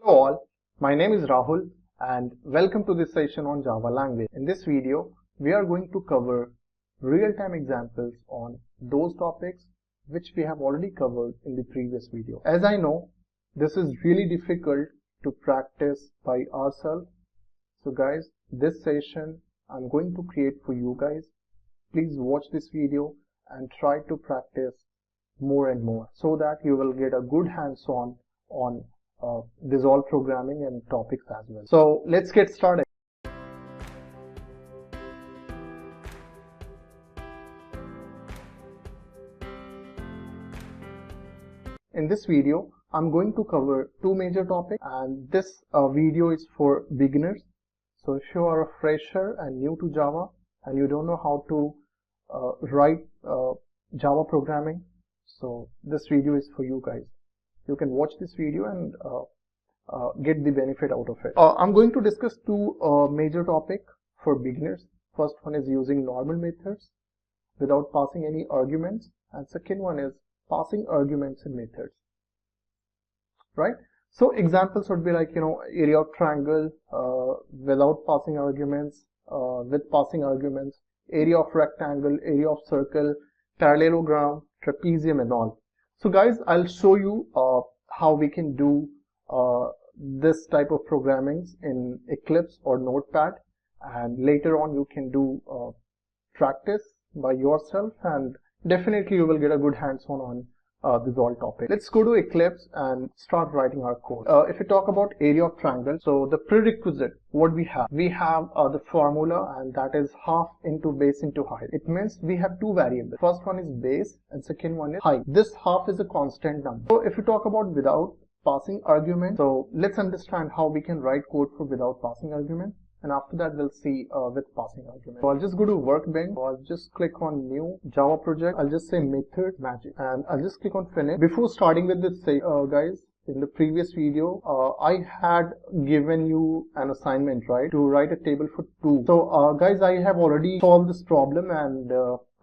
Hello all, my name is Rahul and welcome to this session on Java language. In this video, we are going to cover real-time examples on those topics which we have already covered in the previous video. As I know, this is really difficult to practice by ourselves. So guys, this session I'm going to create for you guys. Please watch this video and try to practice more and more so that you will get a good hands-on on this all programming and topics as well. So let's get started. In this video, I'm going to cover two major topics, and this video is for beginners. So if you are a fresher and new to Java and you don't know how to write Java programming, so this video is for you guys. You can watch this video and get the benefit out of it. I'm going to discuss two major topics for beginners. First one is using normal methods without passing any arguments, and second one is passing arguments in methods. Right? So examples would be like, area of triangle without passing arguments, with passing arguments, area of rectangle, area of circle, parallelogram, trapezium and all. So guys, I'll show you how we can do this type of programming in Eclipse or Notepad, and later on you can do practice by yourself, and definitely you will get a good hands-on on this all topic. Let's go to Eclipse and start writing our code. If we talk about area of triangle, so the prerequisite, what we have the formula, and that is half into base into height. It means we have two variables. First one is base and second one is height. This half is a constant number. So if we talk about without passing argument, so let's understand how we can write code for without passing argument, and after that we'll see with passing argument. So I'll just go to workbench, so I'll just click on new Java project. I'll just say method magic and I'll just click on finish. Before starting with this, guys, in the previous video I had given you an assignment, right, to write a table for 2. So guys, I have already solved this problem, and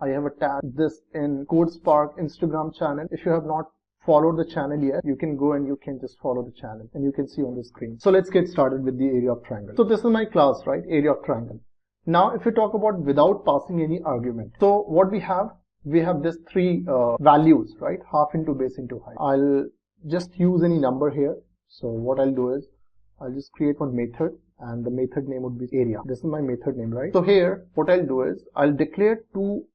I have attached this in CodeSpark Instagram channel. If you have not followed the channel yet, you can go and you can just follow the channel, and you can see on the screen. So let's get started with the area of triangle. So this is my class, right, area of triangle. Now if we talk about without passing any argument, so what we have this three values, right, half into base into height. I'll just use any number here. So what I'll do is I'll just create one method, and the method name would be area. This is my method name, right? So here what I'll do is I'll declare two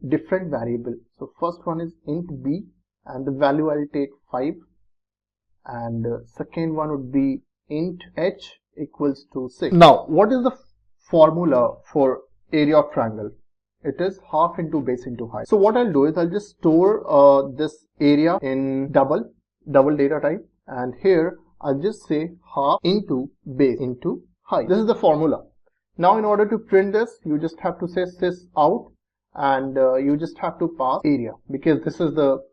different variables. So first one is int b, and the value I'll take 5, and second one would be int h equals to 6. Now what is the formula for area of triangle? It is half into base into height. So what I'll do is I'll just store this area in double data type, and here I'll just say half into base into height. This is the formula. Now in order to print this, you just have to say sys out, and you just have to pass area, because this is the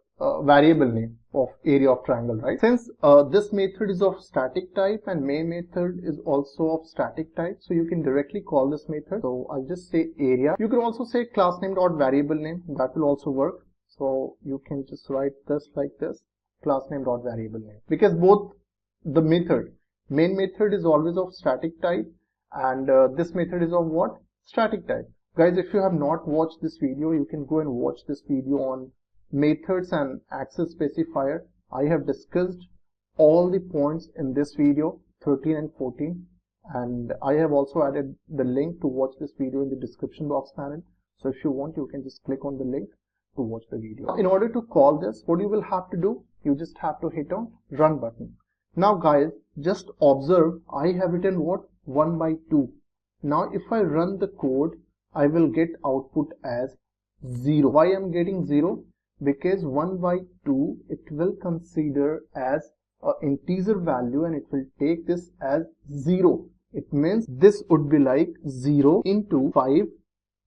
variable name of area of triangle, right? Since this method is of static type and main method is also of static type, so you can directly call this method. So I'll just say area. You can also say class name dot variable name, that will also work. So you can just write this like this, class name dot variable name, because both the main method is always of static type, and this method is of what? Static type. Guys, if you have not watched this video, you can go and watch this video on methods and access specifier. I have discussed all the points in this video 13 and 14, and I have also added the link to watch this video in the description box panel. So if you want, you can just click on the link to watch the video. In order to call this, what you will have to do, you just have to hit on run button. Now guys, just observe, I have written what? 1 by 2. Now if I run the code, I will get output as 0. Why I'm getting 0? Because 1 by 2 it will consider as an integer value, and it will take this as 0. It means this would be like 0 into 5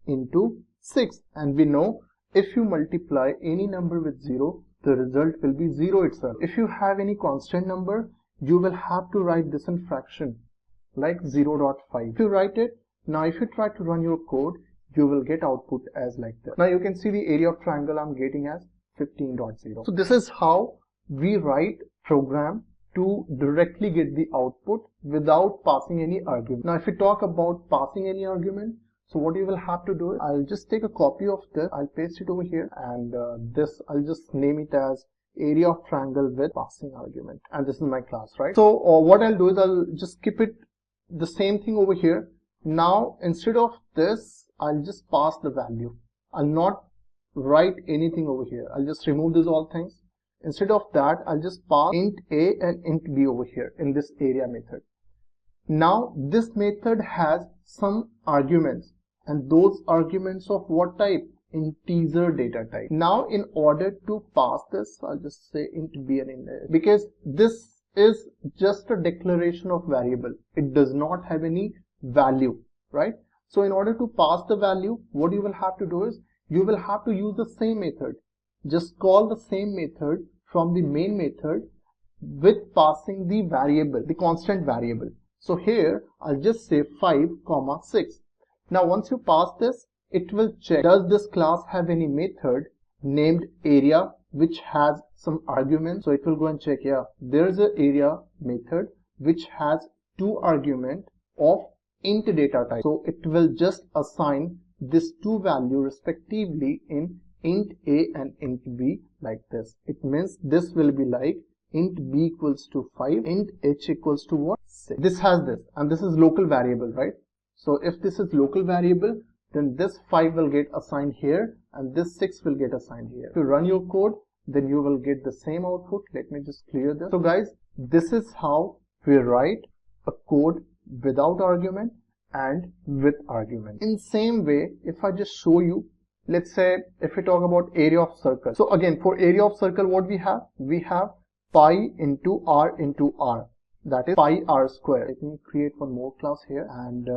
into 6, and we know if you multiply any number with 0, the result will be 0 itself. If you have any constant number, you will have to write this in fraction like 0.5. If you write it, now if you try to run your code, you will get output as like this. Now you can see the area of triangle I'm getting as 15.0. So this is how we write program to directly get the output without passing any argument. Now if we talk about passing any argument, so what you will have to do is, I'll just take a copy of this, I'll paste it over here, and this I'll just name it as area of triangle with passing argument, and this is my class, right? So what I'll do is I'll just keep it the same thing over here. Now instead of this, I'll just pass the value. I'll not write anything over here. I'll just remove these all things. Instead of that, I'll just pass int a and int b over here in this area method. Now this method has some arguments, and those arguments of what type? Integer data type. Now in order to pass this, I'll just say int b and int a, because this is just a declaration of variable. It does not have any value, right? So in order to pass the value, what you will have to do is you will have to use the same method. Just call the same method from the main method with passing the variable, the constant variable. So here I'll just say 5, 6. Now once you pass this, it will check, does this class have any method named area which has some arguments? So it will go and check, yeah, there is an area method which has 2 arguments of int data type. So it will just assign this 2 value respectively in int a and int b like this. It means this will be like int b equals to 5, int h equals to what? 6. This has this, and this is local variable, right? So if this is local variable, then this 5 will get assigned here and this 6 will get assigned here. If you run your code, then you will get the same output. Let me just clear this. So guys, this is how we write a code without argument and with argument. In same way, if I just show you, let's say if we talk about area of circle. So again, for area of circle, what we have? We have pi into r, that is pi r square. Let me create one more class here, and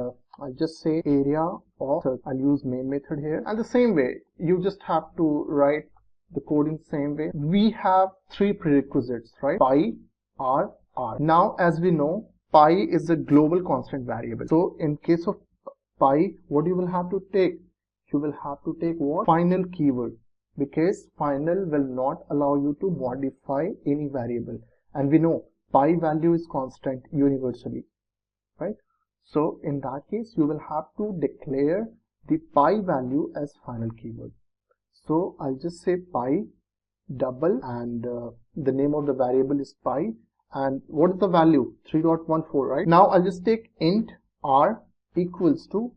I'll just say area of circle. I'll use main method here, and the same way you just have to write the code in the same way. We have 3 prerequisites, right? Pi, r, r. Now as we know, pi is a global constant variable. So in case of pi, what you will have to take? You will have to take what? Final keyword, because final will not allow you to modify any variable, and we know pi value is constant universally, right? So in that case, you will have to declare the pi value as final keyword. So I'll just say pi double, and the name of the variable is pi, and what is the value? 3.14, right? Now I'll just take int r equals to,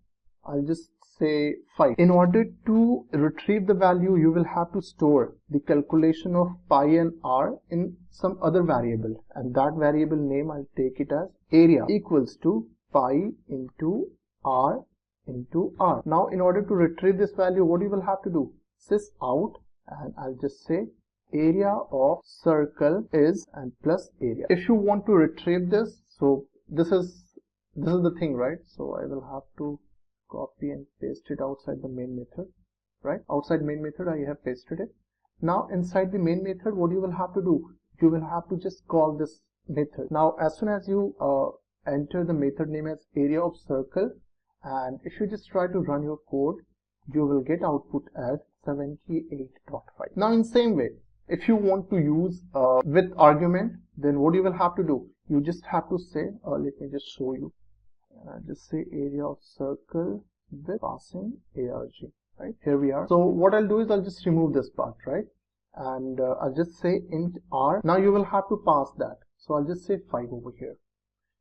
I'll just say 5. In order to retrieve the value, you will have to store the calculation of pi and r in some other variable, and that variable name I'll take it as area equals to pi into r into r. Now in order to retrieve this value, what you will have to do? Sys out, and I'll just say area of circle is and plus area. If you want to retrieve this, so this is the thing, right? So I will have to copy and paste it outside the main method, right? Outside main method I have pasted it. Now inside the main method, what you will have to do? You will have to just call this method. Now as soon as you enter the method name as area of circle, and if you just try to run your code, you will get output as 78.5. Now in same way, if you want to use with argument, then what you will have to do? You just have to say, let me just show you. I'll just say area of circle with passing arg, right? Here we are. So what I'll do is I'll just remove this part, right? And I'll just say int r. Now you will have to pass that. So I'll just say 5 over here.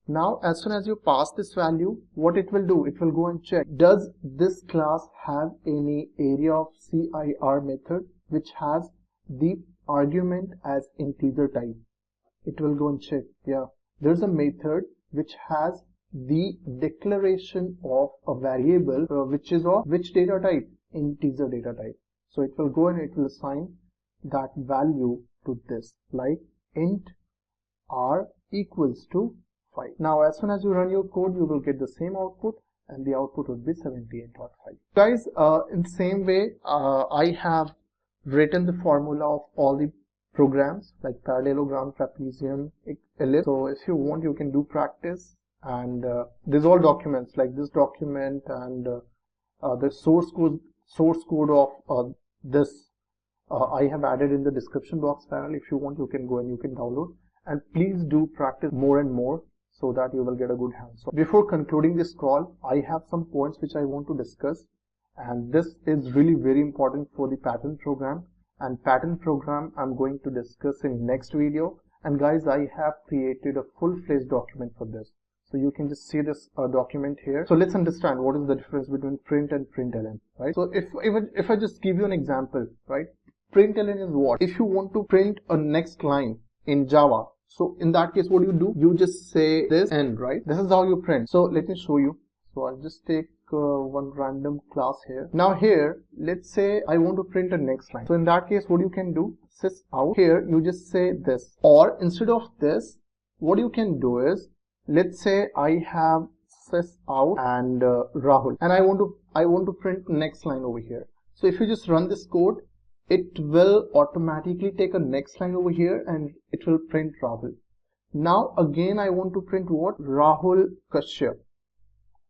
Now as soon as you pass this value, what it will do? It will go and check, does this class have any area of CIR method which has the argument as integer type? It will go and check, yeah, there's a method which has the declaration of a variable which is of which data type? Integer data type. So it will go and it will assign that value to this, like int r equals to 5. Now as soon as you run your code, you will get the same output, and the output would be 78.5. Guys, in the same way, I have written the formula of all the programs like parallelogram, trapezium, ellipse. So if you want, you can do practice. And there's all documents like this document, and the source code of this I have added in the description box panel. If you want, you can go and you can download. and please do practice more and more so that you will get a good hand. So before concluding this call, I have some points which I want to discuss, and this is really very important for the pattern program. And pattern program I'm going to discuss in next video. And guys, I have created a full-fledged document for this. So you can just see this document here. So let's understand what is the difference between print and println, right? So if I just give you an example, right? Println is what? If you want to print a next line in Java, so in that case, what do? You just say this end, right? This is how you print. So let me show you. So I'll just take one random class here. Now here, let's say I want to print a next line. So in that case, what you can do, sys out. Here, you just say this. Or instead of this, what you can do is, let's say I have sys out and Rahul, and I want to print next line over here. So if you just run this code, it will automatically take a next line over here and it will print Rahul. Now again I want to print what? Rahul Kashyap.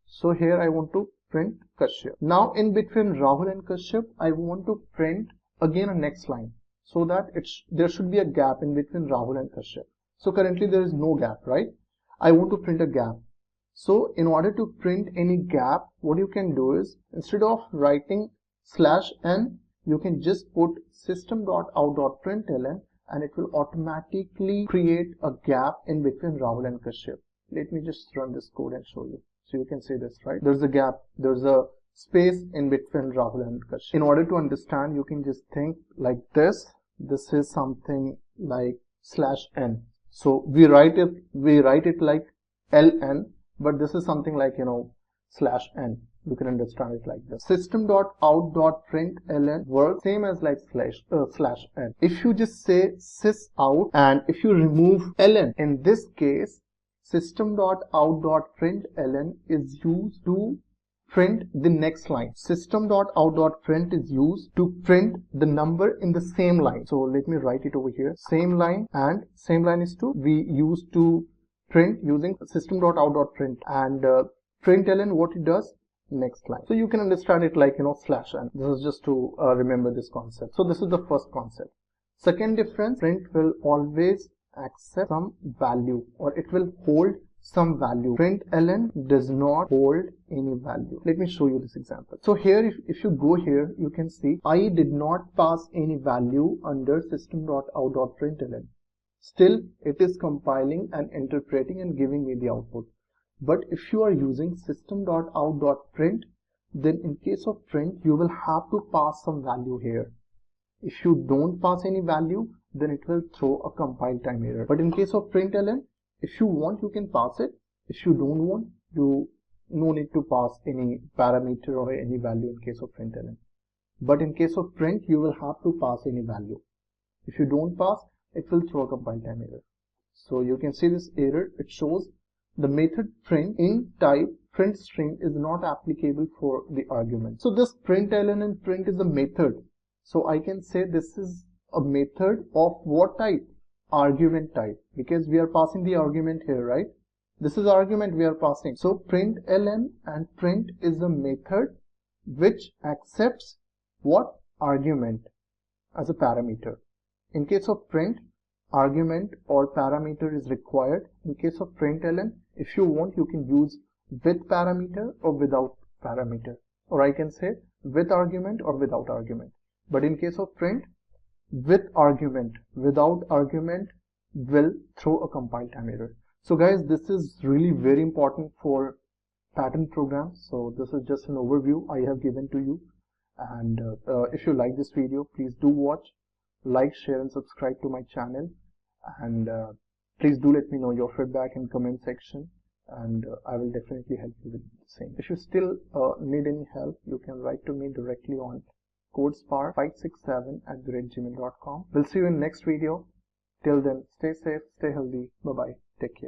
So here I want to print Kashyap. Now in between Rahul and Kashyap, I want to print again a next line, so that there should be a gap in between Rahul and Kashyap. So currently there is no gap, right? I want to print a gap. So in order to print any gap, what you can do is, instead of writing /n, you can just put system.out.println and it will automatically create a gap in between Rahul and Kashyap. Let me just run this code and show you. So you can see this, right? There's a gap, there's a space in between Rahul and Kashyap. In order to understand, you can just think like this. This is something like /n. So we write it like ln, but this is something like, /n. You can understand it like this. System.out.println works same as like /n. If you just say sys out and if you remove ln, in this case, system.out.println is used to print the next line. System.out.print is used to print the number in the same line. So let me write it over here. Same line, and same line is to we used to print using system.out.print, and println, what it does, next line. So you can understand it like, /n. This is just to remember this concept. So this is the first concept. Second difference, print will always accept some value, or it will hold some value. Println does not hold any value. Let me show you this example. So here, if you go here, you can see I did not pass any value under system.out.println. Still, it is compiling and interpreting and giving me the output. But if you are using system.out.print, then in case of print, you will have to pass some value here. If you don't pass any value, then it will throw a compile time error. But in case of println, if you want, you can pass it. If you don't want, you no need to pass any parameter or any value in case of println. But in case of print, you will have to pass any value. If you don't pass, it will throw a compile time error. So you can see this error. It shows the method print in type print string is not applicable for the argument. So this println and print is a method. So I can say this is a method of what type? Argument type, because we are passing the argument here, right? This is argument we are passing. So println and print is a method which accepts what? Argument as a parameter. In case of print, argument or parameter is required. In case of println, if you want, you can use with parameter or without parameter, or I can say with argument or without argument. But in case of print, with argument, without argument will throw a compile time error. So guys, this is really very important for pattern programs. So this is just an overview I have given to you. And if you like this video, please do watch, like, share and subscribe to my channel. And please do let me know your feedback in comment section, and I will definitely help you with the same. If you still need any help, you can write to me directly on codespar567@gmail.com. We'll see you in next video. Till then, stay safe, stay healthy. Bye bye. Take care.